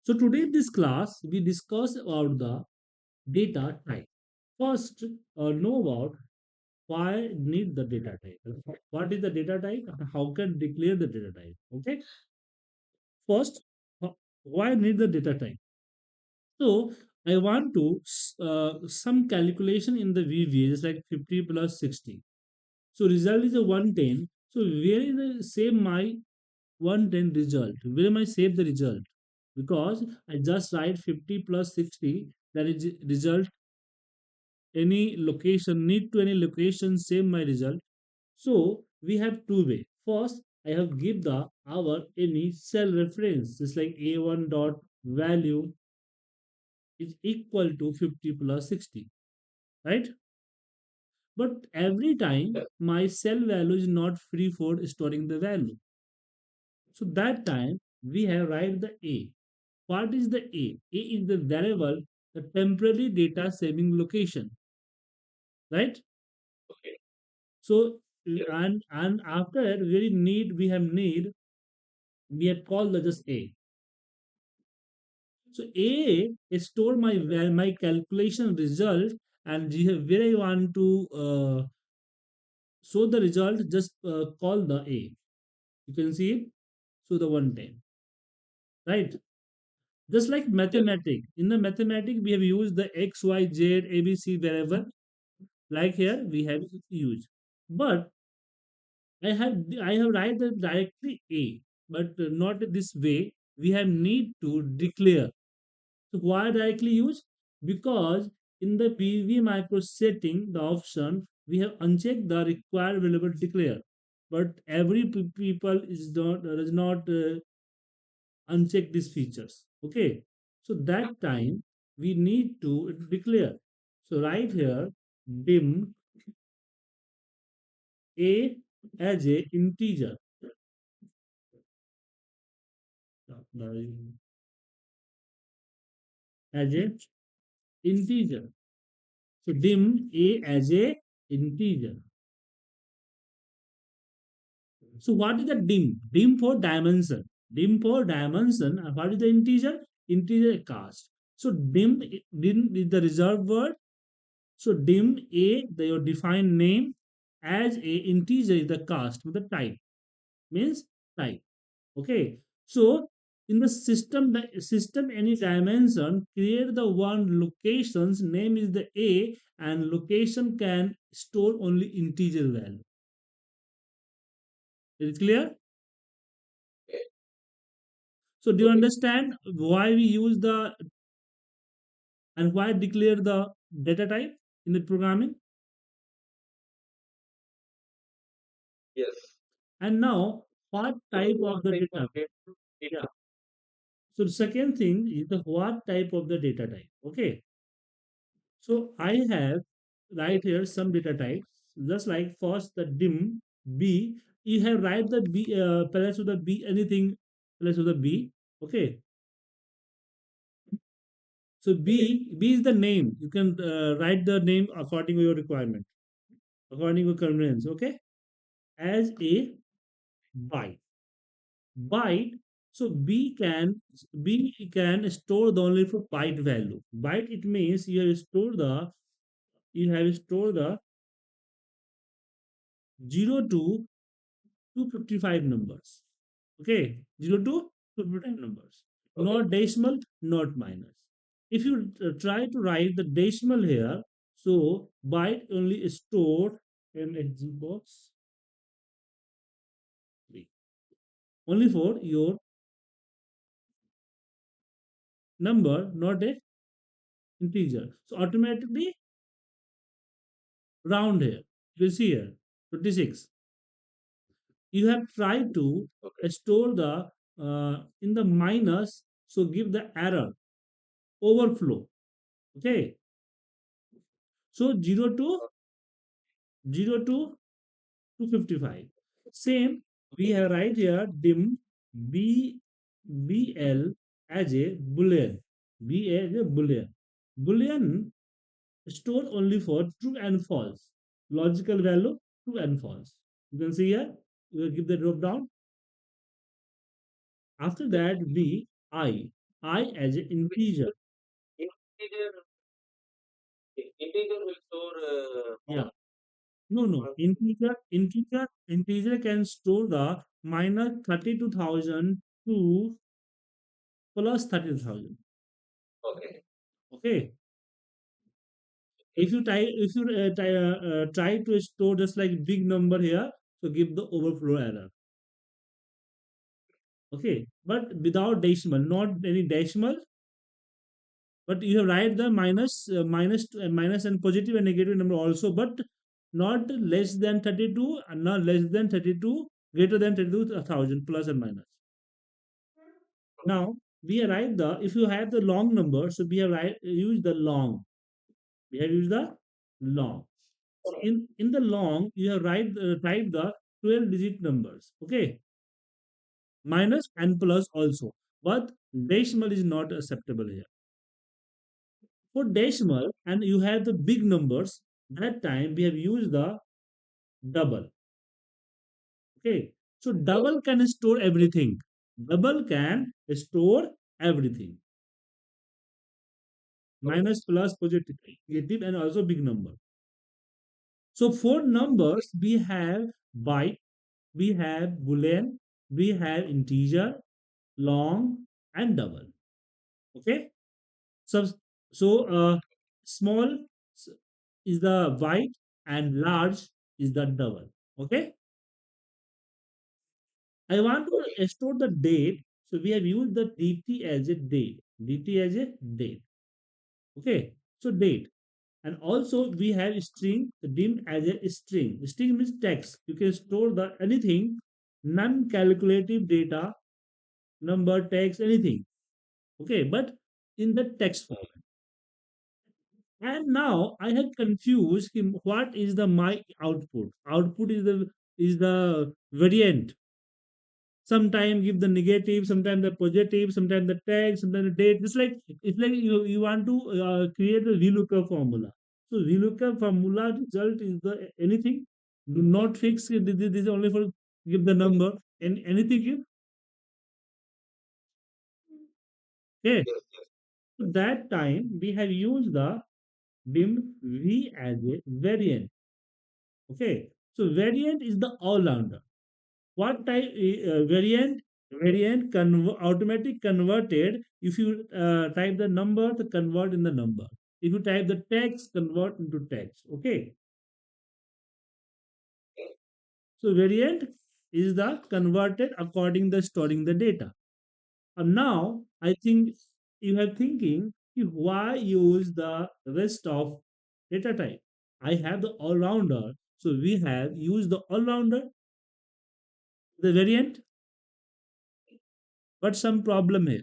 So today in this class, we discuss about the data type. First, know about why need the data type. What is the data type? And how can declare the data type? Okay. First, why need the data type? So I want to some calculation in the VBA is like 50 plus 60. So result is a 110. So where is the save my 110 result? Where am I save the result? Because I just write 50 plus 60, that is result any location, need to any location, save my result. So we have two way. First, I have give the our any cell reference, just like a1 dot value is equal to 50 plus 60, right? But every time my cell value is not free for storing the value. So that time we have write the A. What is the A? A is the variable, the temporary data saving location, right? So and after we have called the just A. So A is store my calculation result, and where I want to show the result, just call the A. You can see it. So the 110, right? Just like mathematic. In the mathematic, we have used the X, Y, Z, ABC variable. Like here, we have used. But I have write that directly A, but not this way. We have need to declare. So why directly use? Because in the PV micro setting, the option we have unchecked the required variable declare. But every people is not does not uncheck these features. Okay, so that time we need to declare. So right here, dim a as a integer. As a integer. So dim a as a integer. So what is the dim? Dim for dimension. Dim for dimension. And what is the integer? Integer cast. So dim is the reserved word. So dim a the your defined name as a integer is the cast with the type, means type. Okay. So in the system any dimension create the one location's name is the a, and location can store only integer value. Is it clear? So do you understand why we use the and why declare the data type in the programming? And now what type of the data? Yeah. So the second thing is the what type of the data type. Okay. So I have right here some data types, just like first the dim B. You have write the B place of the B anything place of the B. Okay. So B is the name. You can write the name according to your requirement, according to convenience. Okay. As a byte. Byte. So B can store the only for byte value. Byte it means you have stored the 0 to 255 numbers. Okay, 0 to 255 numbers. Okay. Not decimal, not minus. If you try to write the decimal here, so byte only stored in a box 3. Only for your number, not a integer. So automatically round here. You see here 26. You have tried to store the in the minus, so give the error overflow. Okay, so 0 to 255. Same, we have right here dim b bl as a boolean. B as a boolean. Boolean store only for true and false. Logical value true and false. You can see here. We will give the drop down. After that, B I. I as an integer. Yeah. No, no. Integer can store the minus 32,000 to plus 32,000. Okay. If you try to store just like big number here, so give the overflow error. Okay. But without decimal, not any decimal, but you have write the minus and positive and negative number also, but not less than 32 and not less than 32, greater than 32,000 plus and minus. Now we have write the if you have the long number, so we have write use the long. We have used the long. So in the long you have type the 12 digit numbers. Okay, minus and plus also, but decimal is not acceptable here. For decimal and you have the big numbers, that time we have used the double. Okay, so double can store everything. Double can store everything. Minus, plus, positive, negative, and also big number. So for numbers, we have byte, we have boolean, we have integer, long, and double. Okay. So small is the byte and large is the double. Okay. I want to store the date. So we have used the dt as a date. Dt as a date. Okay. So date. And also we have string dim as a string. String means text. You can store the anything, non-calculative data, number, text, anything. Okay, but in the text form. And now I have confused him what is the my output. Output is the variant. Sometimes give the negative, sometimes the positive, sometimes the text, sometimes the date. It's like you want to create a VLOOKUP formula. So VLOOKUP formula result is the anything. Do not fix it. This is only for give the number and anything give. Okay. So that time we have used the dim V as a variant. Okay. So variant is the all-rounder. What type variant automatic converted if you type the number to convert in the number, if you type the text convert into text. Okay, so variant is the converted according the storing the data. And now I think you have thinking why use the rest of data type. I have the all-rounder, so we have used the all-rounder, the variant, but some problem here.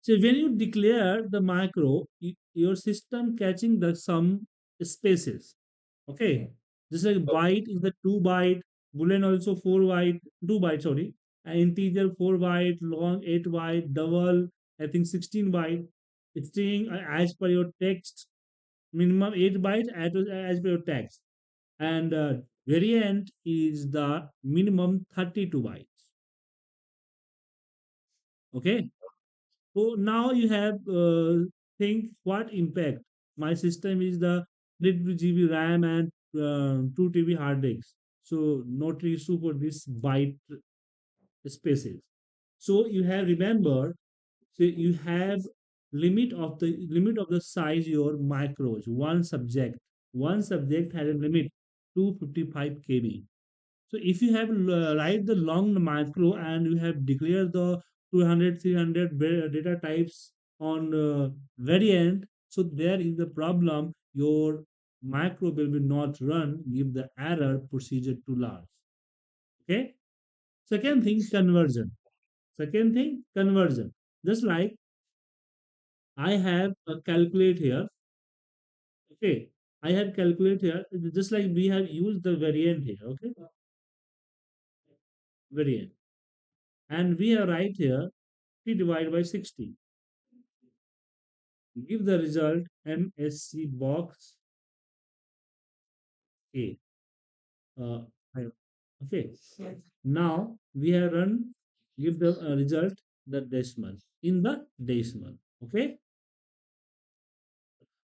So when you declare the macro, your system catching the some spaces. Okay. Just like byte is the 2 byte, boolean also 4 byte, 2 byte, sorry, and integer 4 byte, long 8 byte, double, I think 16 byte. String as per your text, minimum 8 byte as per your text. And variant is the minimum 32 bytes. Okay. So now you have think what impact. My system is the 8 GB RAM and 2 TB hard disk. So not issue for this byte spaces. So you have remember, so you have limit of the size your macros. One subject has a limit 255 KB. So if you have write the long macro and you have declared the 200, 300 data types on variant, so there is the problem. Your macro will be not run, give the error procedure too large. Okay. Second thing, conversion. Second thing, conversion. Just like I have a calculate here. Okay. I have calculate here. Just like we have used the variant here. Okay. Variant. And we have right here 3 divided by 60. Give the result MSC box A. Uh, okay. Now we have run, give the result the decimal, in the decimal. Okay.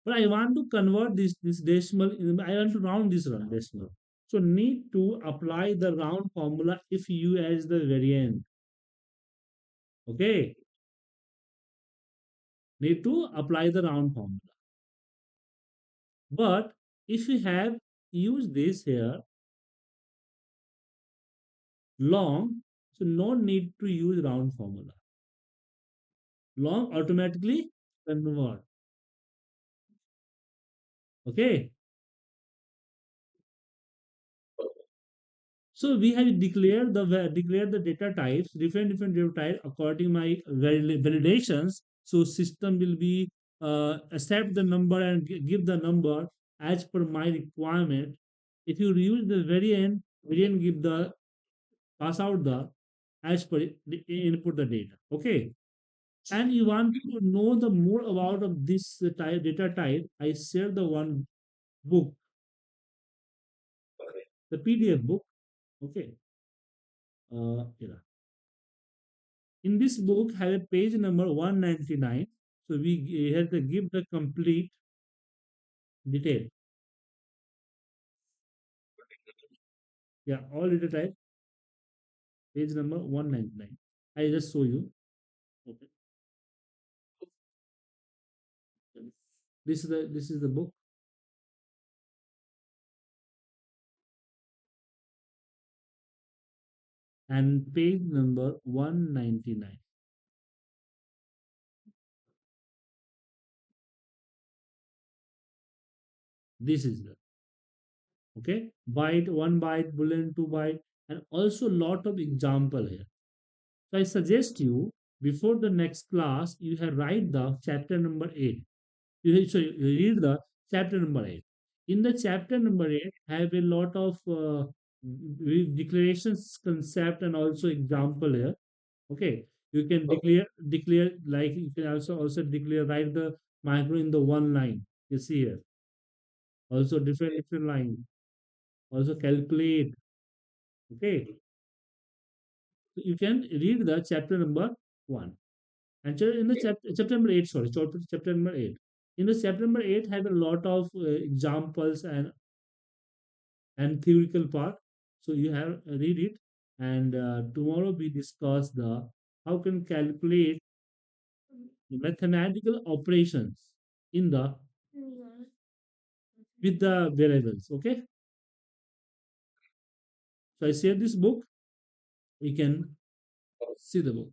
But I want to convert this decimal. I want to round this round decimal. So need to apply the round formula if u as the variant. Okay. Need to apply the round formula. But if you have used this here long, so no need to use round formula. Long automatically convert. Okay. So we have declared the data types, different data types according my validations. So system will be accept the number and give the number as per my requirement. If you use the variant give the pass out the as per the input the data. Okay. And you want to know the more about of this type data type, I share the one book, the PDF book. Okay. Yeah. In this book have a page number 199. So we have to give the complete detail. Yeah, all data type, page number 199. I just show you. Okay. This is the book, and page number 199. This is the okay. Byte, one byte, boolean, two byte, and also lot of example here. So I suggest you before the next class you have write the chapter number 8. You read the chapter number 8. In the chapter number 8 have a lot of declarations concept and also example here. Okay, you can declare like you can also declare write the micro in the one line. You see here also different line, also calculate. Okay, so you can read the chapter number 1. And in the chapter number 8, sorry, chapter number 8. In the chapter number 8 have a lot of examples and theoretical part. So you have read it, and tomorrow we discuss the how can calculate mathematical operations in the with the variables. Okay, so I share this book. You can see the book.